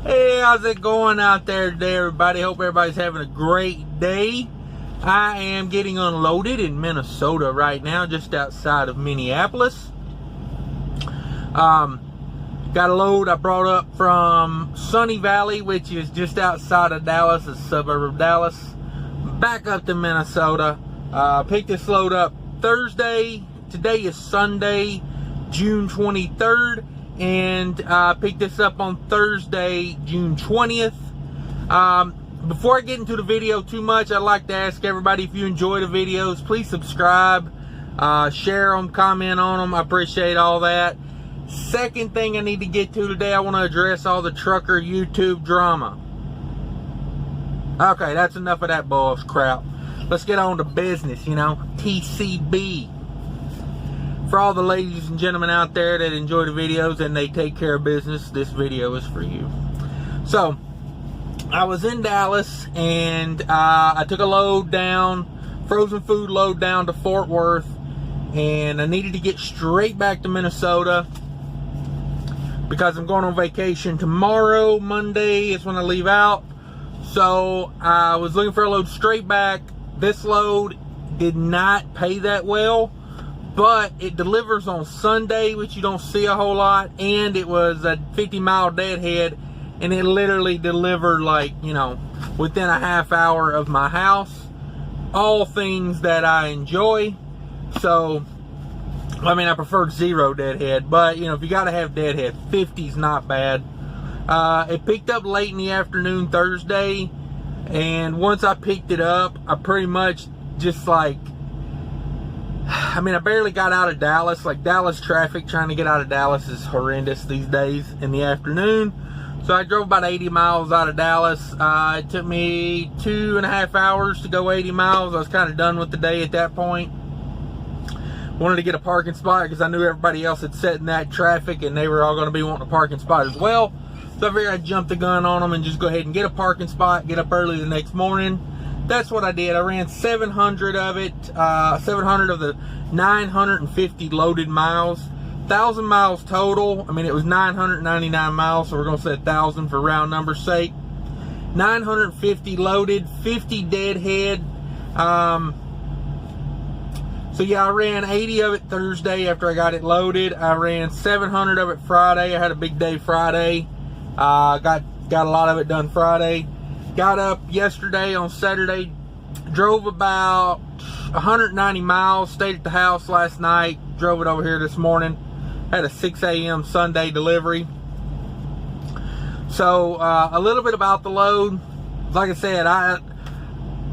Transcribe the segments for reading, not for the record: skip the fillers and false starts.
Hey, how's it going out there today, everybody? Hope everybody's having a great day. I am getting unloaded in Minnesota right now, just outside of Minneapolis. Got a load I brought up from Sunny Valley, which is just outside of Dallas, a suburb of Dallas, back up to Minnesota. Picked this load up Thursday. Today is Sunday, June 23rd. And picked this up on Thursday, June 20th. Before I get into the video too much, I'd like to ask everybody, if you enjoy the videos, please subscribe, share them, comment on them. I appreciate all that. Second thing I need to get to today, I want to address all the trucker YouTube drama. Okay, that's enough of that bull crap. Let's get on to business, TCB. For all the ladies and gentlemen out there that enjoy the videos and they take care of business, this video is for you. So, I was in Dallas and I took a load down, frozen food load down to Fort Worth, and I needed to get straight back to Minnesota because I'm going on vacation tomorrow. Monday is when I leave out. So, I was looking for a load straight back. This load did not pay that well, but it delivers on Sunday, which you don't see a whole lot, and it was a 50-mile deadhead, and it literally delivered within a half hour of my house. All things that I enjoy. So, I prefer zero deadhead, but if you gotta have deadhead, 50's not bad. It picked up late in the afternoon Thursday, and once I picked it up, I pretty much just I barely got out of Dallas. Dallas traffic, trying to get out of Dallas is horrendous these days in the afternoon. So I drove about 80 miles out of Dallas. It took me 2.5 hours to go 80 miles. I was kind of done with the day at that point. Wanted to get a parking spot because I knew everybody else had sat in that traffic and they were all going to be wanting a parking spot as well. So I figured I'd jump the gun on them and just go ahead and get a parking spot, get up early the next morning. That's what I did. I ran 700 of it, 700 of the 950 loaded miles, 1,000 miles total. It was 999 miles, so we're going to say 1,000 for round number's sake. 950 loaded, 50 deadhead. So yeah, I ran 80 of it Thursday after I got it loaded. I ran 700 of it Friday. I had a big day Friday. Got a lot of it done Friday. Got up yesterday on Saturday, drove about 190 miles, stayed at the house last night, drove it over here this morning, had a 6 a.m. Sunday delivery. So, a little bit about the load. Like I said, I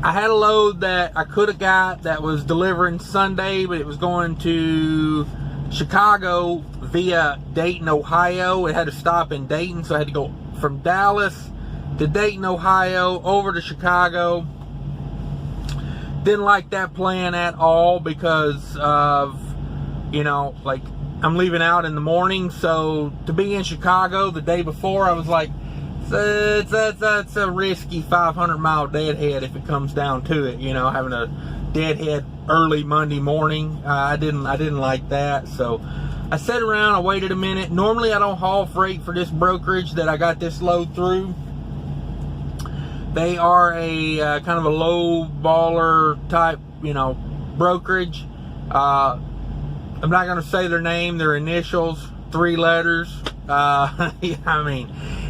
had a load that I could have got that was delivering Sunday, but it was going to Chicago via Dayton, Ohio. It had to stop in Dayton, so I had to go from Dallas to Dayton, Ohio, over to Chicago. Didn't like that plan at all because of, I'm leaving out in the morning. So to be in Chicago the day before, I was like, that's a risky 500-mile deadhead if it comes down to it. Having a deadhead early Monday morning, I didn't like that. So I sat around, I waited a minute. Normally I don't haul freight for this brokerage that I got this load through. They are a kind of a low baller type, brokerage. I'm not going to say their name, their initials, 3 letters.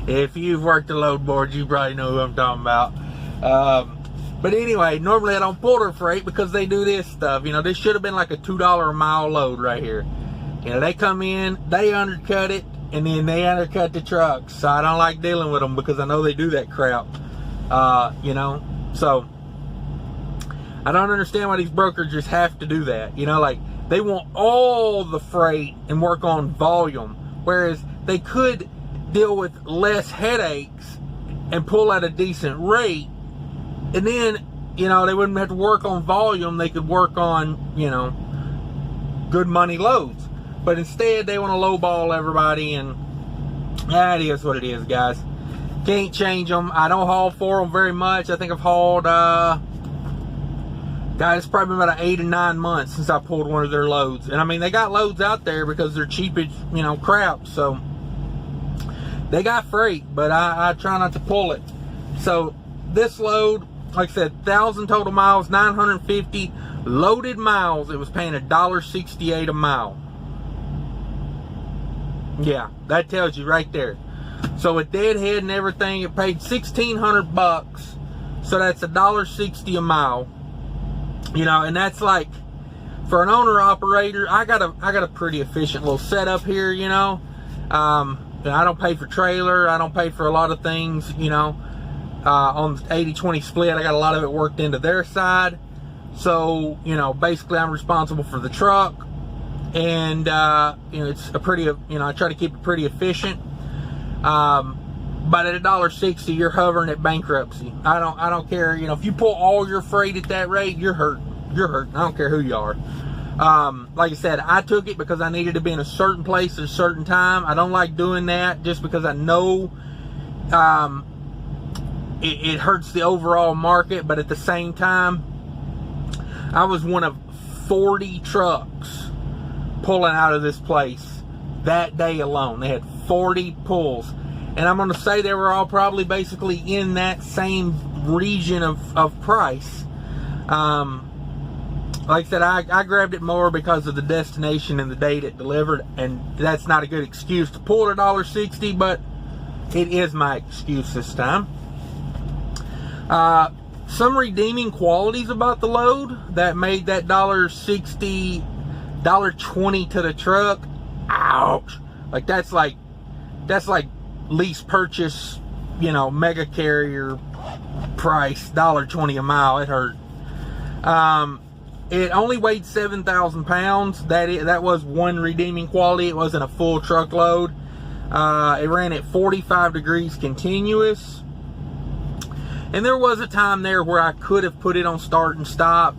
If you've worked the load board, you probably know who I'm talking about. But anyway, normally I don't pull their freight because they do this stuff. This should have been like a $2 a mile load right here. They come in, they undercut it, and then they undercut the trucks. So I don't like dealing with them because I know they do that crap. So I don't understand why these brokerages have to do that. They want all the freight and work on volume, whereas they could deal with less headaches and pull at a decent rate, and then they wouldn't have to work on volume. They could work on good money loads, but instead they want to lowball everybody, and that is what it is, guys. Can't change them. I don't haul for them very much. I think I've hauled, guys, it's probably been about 8 or 9 months since I pulled one of their loads. And they got loads out there because they're cheap as, crap. So They got freight, but I try not to pull it. So this load, like I said, 1,000 total miles, 950 loaded miles. It was paying $1.68 a mile. Yeah, that tells you right there. So with deadhead and everything, it paid $1,600. So that's $1.60 a mile. You know, and that's like, for an owner operator, I got a pretty efficient little setup here. You know, I don't pay for trailer. I don't pay for a lot of things. You know, on the 80-20 split, I got a lot of it worked into their side. So, you know, basically I'm responsible for the truck. And, you know, it's a pretty, you know, I try to keep it pretty efficient. But at $1.60, you're hovering at bankruptcy. I don't care. You know, if you pull all your freight at that rate, you're hurting. You're hurting. I don't care who you are. Like I said, I took it because I needed to be in a certain place at a certain time. I don't like doing that just because I know, it hurts the overall market. But at the same time, I was one of 40 trucks pulling out of this place that day alone. They had 40 pulls, and I'm going to say they were all probably basically in that same region of price. Like I said, I grabbed it more because of the destination and the date it delivered, and that's not a good excuse to pull at $1.60, but it is my excuse this time. Some redeeming qualities about the load that made that $1.60, $1.20 to the truck. Ouch! Like that's like lease purchase, you know, mega carrier price, $1.20 a mile. It hurt. It only weighed 7,000 pounds. That was one redeeming quality. It wasn't a full truckload. It ran at 45 degrees continuous. And there was a time there where I could have put it on start and stop.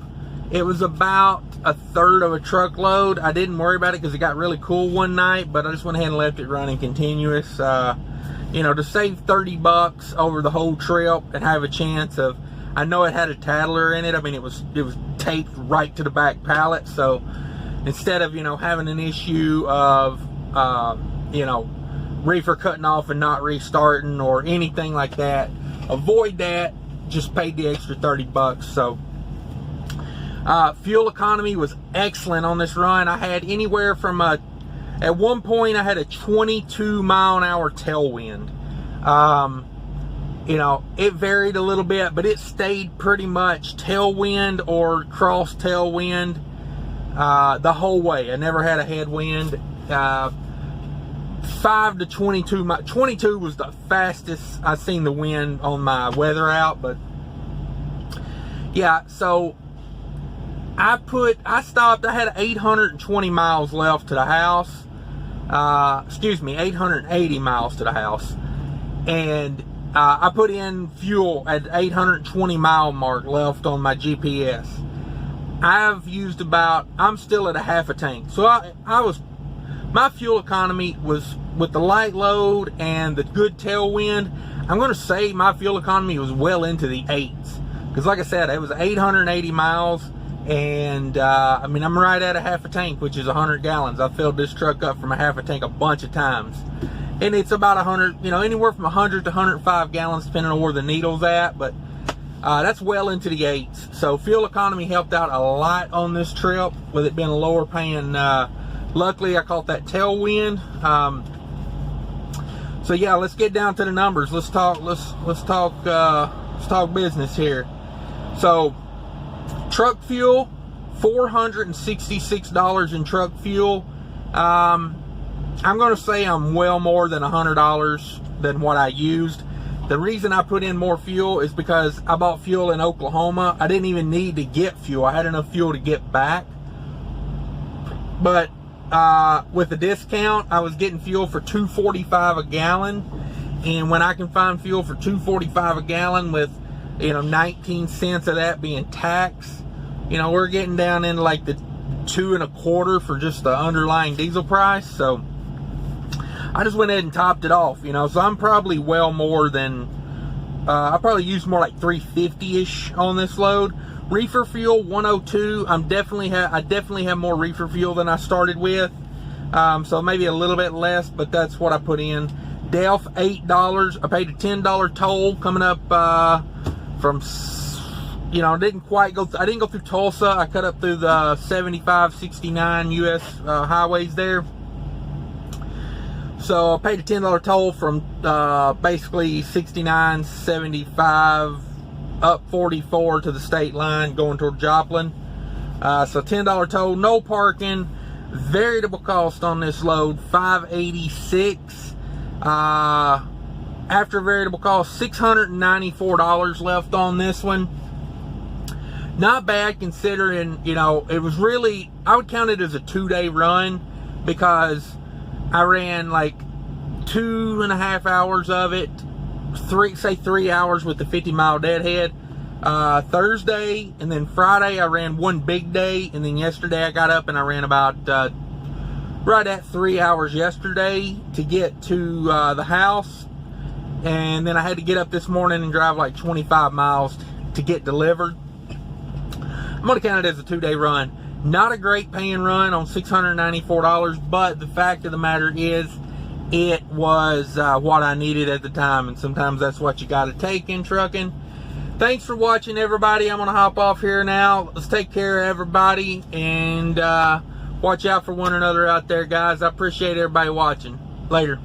It was about a third of a truckload. I didn't worry about it because it got really cool one night, but I just went ahead and left it running continuous. You know, to save 30 bucks over the whole trip and have a chance of, I know it had a tattler in it. I mean, it was taped right to the back pallet. So instead of, you know, having an issue of, you know, reefer cutting off and not restarting or anything like that, avoid that. Just paid the extra 30 bucks. So fuel economy was excellent on this run. I had anywhere from at one point I had a 22 mile an hour tailwind. You know, it varied a little bit, but it stayed pretty much tailwind or cross tailwind the whole way. I never had a headwind. 5 to 22. 22 was the fastest I seen the wind on my weather out, but yeah. So I stopped. I had 820 miles left to the house. Excuse me, 880 miles to the house, and I put in fuel at 820 mile mark left on my GPS. I've used I'm still at a half a tank. So my fuel economy was, with the light load and the good tailwind, I'm going to say my fuel economy was well into the 8s. Because like I said, it was 880 miles. And, I mean, I'm right at a half a tank, which is 100 gallons. I filled this truck up from a half a tank a bunch of times. And it's about 100, you know, anywhere from 100 to 105 gallons, depending on where the needle's at. But that's well into the 8s. So fuel economy helped out a lot on this trip, with it being a lower paying. Luckily, I caught that tailwind. So yeah, let's get down to the numbers. Let's talk business here. So truck fuel, $466 in truck fuel. I'm going to say I'm well more than $100 than what I used. The reason I put in more fuel is because I bought fuel in Oklahoma. I didn't even need to get fuel. I had enough fuel to get back. But with the discount, I was getting fuel for $2.45 a gallon. And when I can find fuel for $2.45 a gallon with, you know, 19 cents of that being tax, you know, we're getting down into like the $2.25 for just the underlying diesel price. So I just went ahead and topped it off, you know. So I'm probably well more than, I probably used more like $3.50-ish on this load. Reefer fuel, 102. I definitely have more reefer fuel than I started with. So maybe a little bit less, but that's what I put in. Delph, $8. I paid a $10 toll coming up from, you know, I didn't go through Tulsa. I cut up through the 75, 69 US highways there. So I paid a $10 toll from basically 69, 75 up 44 to the state line going toward Joplin. So $10 toll, no parking. Variable cost on this load, $586. After variable cost, $694 left on this one. Not bad considering, you know, it was really, I would count it as a 2-day run because I ran like 2.5 hours of it, 3 hours with the 50-mile deadhead. Thursday and then Friday I ran one big day, and then yesterday I got up and I ran about right at 3 hours yesterday to get to the house, and then I had to get up this morning and drive like 25 miles to get delivered. I'm gonna count it as a 2-day run. Not a great paying run on $694, but the fact of the matter is it was what I needed at the time, and sometimes that's what you got to take in trucking. Thanks for watching, everybody. I'm gonna hop off here now. Let's take care of everybody, and watch out for one another out there, guys. I appreciate everybody watching. Later.